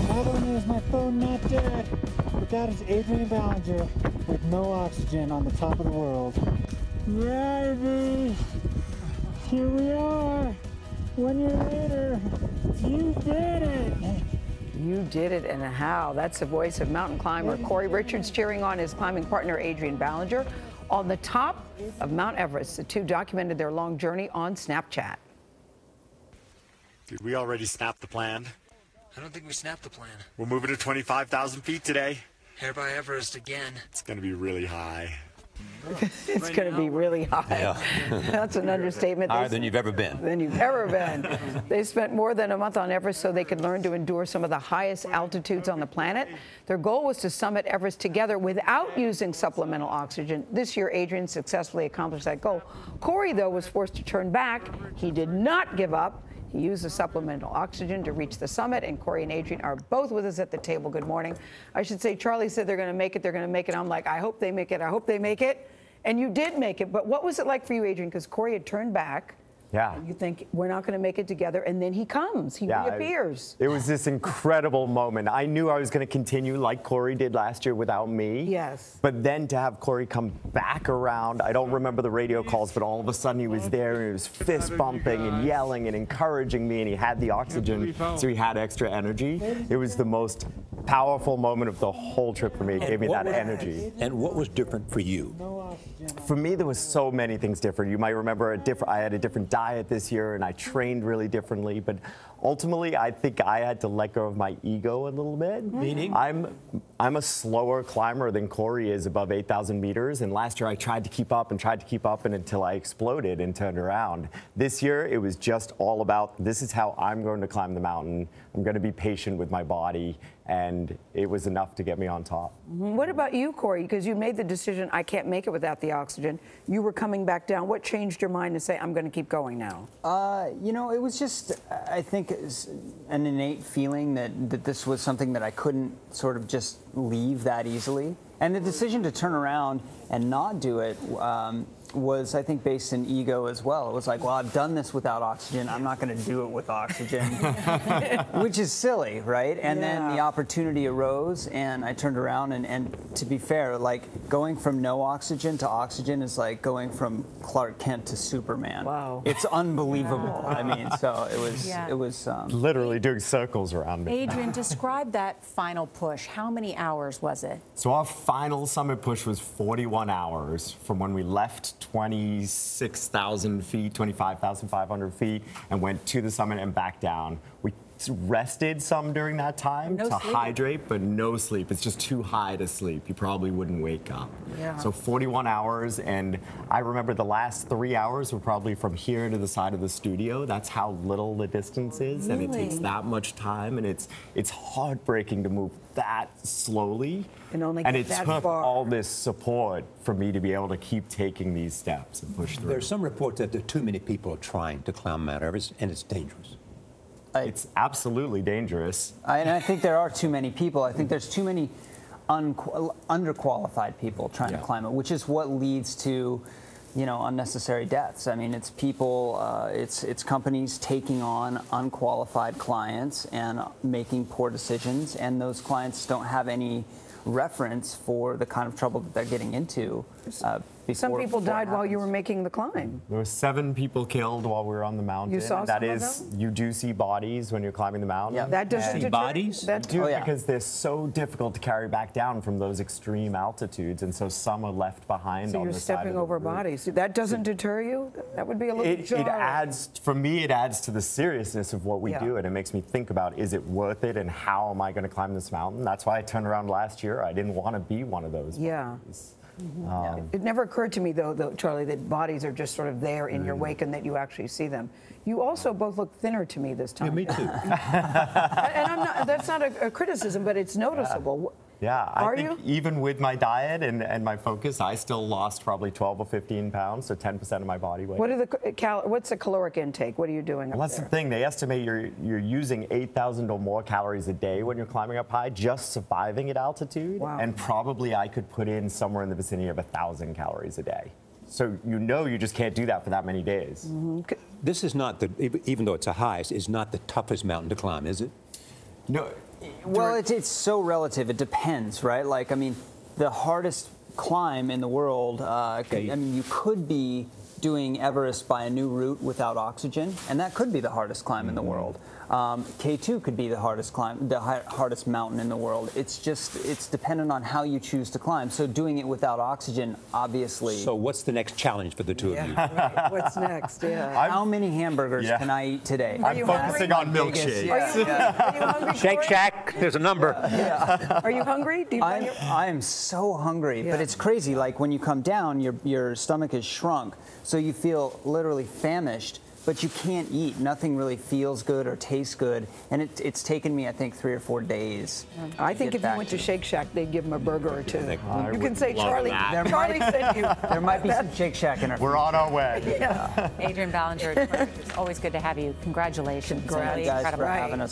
Not only is my phone not dead, but that is Adrian Ballinger with no oxygen on the top of the world. Yeah, baby. Here we are. 1 year later, you did it. You did it, and how. That's the voice of mountain climber Corey Richards cheering on his climbing partner Adrian Ballinger on the top of Mount Everest. The two documented their long journey on Snapchat. Dude, we already snapped the plan. I don't think we snapped the plan. We're moving to 25,000 feet today. Hair by Everest again. It's going to be really high. It's going to be really high. Yeah. That's an understatement. Higher than you've ever been. Than you've ever been. They spent more than a month on Everest so they could learn to endure some of the highest altitudes on the planet. Their goal was to summit Everest together without using supplemental oxygen. This year, Adrian successfully accomplished that goal. Corey, though, was forced to turn back. He did not give up. He used the supplemental oxygen to reach the summit, and Corey and Adrian are both with us at the table. Good morning. I should say, Charlie said they're going to make it, they're going to make it. I'm like, I hope they make it, I hope they make it. And you did make it, but what was it like for you, Adrian? Because Corey had turned back. Yeah. And you think, we're not going to make it together, and then he comes, he reappears. It was this incredible moment. I knew I was going to continue like Corey did last year without me. Yes. But then to have Corey come back around, I don't remember the radio calls, but all of a sudden he was there and he was fist bumping and yelling and encouraging me, and he had the oxygen, so he had extra energy. It was the most powerful moment of the whole trip for me. It gave me that energy. And what was different for you? For me, there was so many things different. You might remember I had a different diet this year, and I trained really differently. But ultimately, I think I had to let go of my ego a little bit. Meaning? I'm a slower climber than Corey is above 8,000 meters. And last year, I tried to keep up and until I exploded and turned around. This year, it was just all about, this is how I'm going to climb the mountain. I'm going to be patient with my body. And it was enough to get me on top. What about you, Corey? Because you made the decision, I can't make it without the oxygen. You were coming back down. What changed your mind to say, I'm going to keep going now? You know, it was just, I think, an innate feeling that this was something that I couldn't sort of just leave that easily. And the decision to turn around and not do it was, I think, based in ego as well. It was like, well, I've done this without oxygen. I'm not going to do it with oxygen, which is silly, right? And then the opportunity arose, and I turned around. And to be fair, like going from no oxygen to oxygen is like going from Clark Kent to Superman. Wow. It's unbelievable. I mean, so it was literally doing circles around me. Adrian, describe that final push. How many hours was it? So our final summit push was 41 hours from when we left 26,000 feet, 25,500 feet, and went to the summit and back down. We rested some during that time to hydrate, but no sleep. It's just too high to sleep. You probably wouldn't wake up. Yeah. So 41 hours, and I remember the last 3 hours were probably from here to the side of the studio. That's how little the distance is, and it takes that much time, and it's heartbreaking to move that slowly. And it took all this support for me to be able to keep taking these steps and push through. There's some reports that there are too many people trying to climb Mount Everest, and it's dangerous. It's absolutely dangerous. And I think there are too many people. I think there's too many underqualified people trying to climb it, which is what leads to, you know, unnecessary deaths. I mean, it's people, it's companies taking on unqualified clients and making poor decisions, and those clients don't have any reference for the kind of trouble that they're getting into. Some people died while you were making the climb. There were 7 people killed while we were on the mountain. You saw that some is, of them? you do see bodies when you're climbing the mountain. Yeah. That doesn't deter bodies? Because they're so difficult to carry back down from those extreme altitudes, and so some are left behind So on you're the side of stepping the over route. bodies. That doesn't deter you? That would be a little It adds, for me, it adds to the seriousness of what we do, and it makes me think about, is it worth it, and how am I going to climb this mountain? That's why I turned around last year. I didn't want to be one of those bodies. It never occurred to me, though, Charlie, that bodies are just sort of there in your wake and that you actually see them. You also both look thinner to me this time. Yeah, me too. And I'm not, that's not a criticism, but it's noticeable. Yeah, I think you? even with my diet and my focus, I still lost probably 12 or 15 pounds, so 10% of my body weight. What are what's the caloric intake? What are you doing Well, that's the thing. They estimate you're using 8,000 or more calories a day when you're climbing up high, just surviving at altitude. Wow. And probably I could put in somewhere in the vicinity of 1,000 calories a day. So you just can't do that for that many days. This is not even though it's a highest, is not the toughest mountain to climb, is it? No, Well, it's so relative. It depends, right? Like, I mean, the hardest climb in the world, I mean, you could be doing Everest by a new route without oxygen, and that could be the hardest climb in the world. K2 could be the hardest climb, the hardest mountain in the world. It's dependent on how you choose to climb. So doing it without oxygen, obviously. So what's the next challenge for the two of you? Right. What's next? Yeah. How many hamburgers can I eat today? I'm focusing on milkshakes. Are you hungry? Shake Corey? Shack, there's a number. Are you hungry? Do you I am so hungry, but it's crazy. Like when you come down, your stomach is shrunk, so you feel literally famished, but you can't eat. Nothing really feels good or tastes good, and it's taken me, I think, 3 or 4 days. I think if you went to Shake Shack, they'd give him a burger or two. You can say, love Charlie, that. Charlie sent you. There might be some Shake Shack in our We're on our way. Yeah. Adrian Ballinger, it's always good to have you. Congratulations. Thank you guys Incredible. for having us.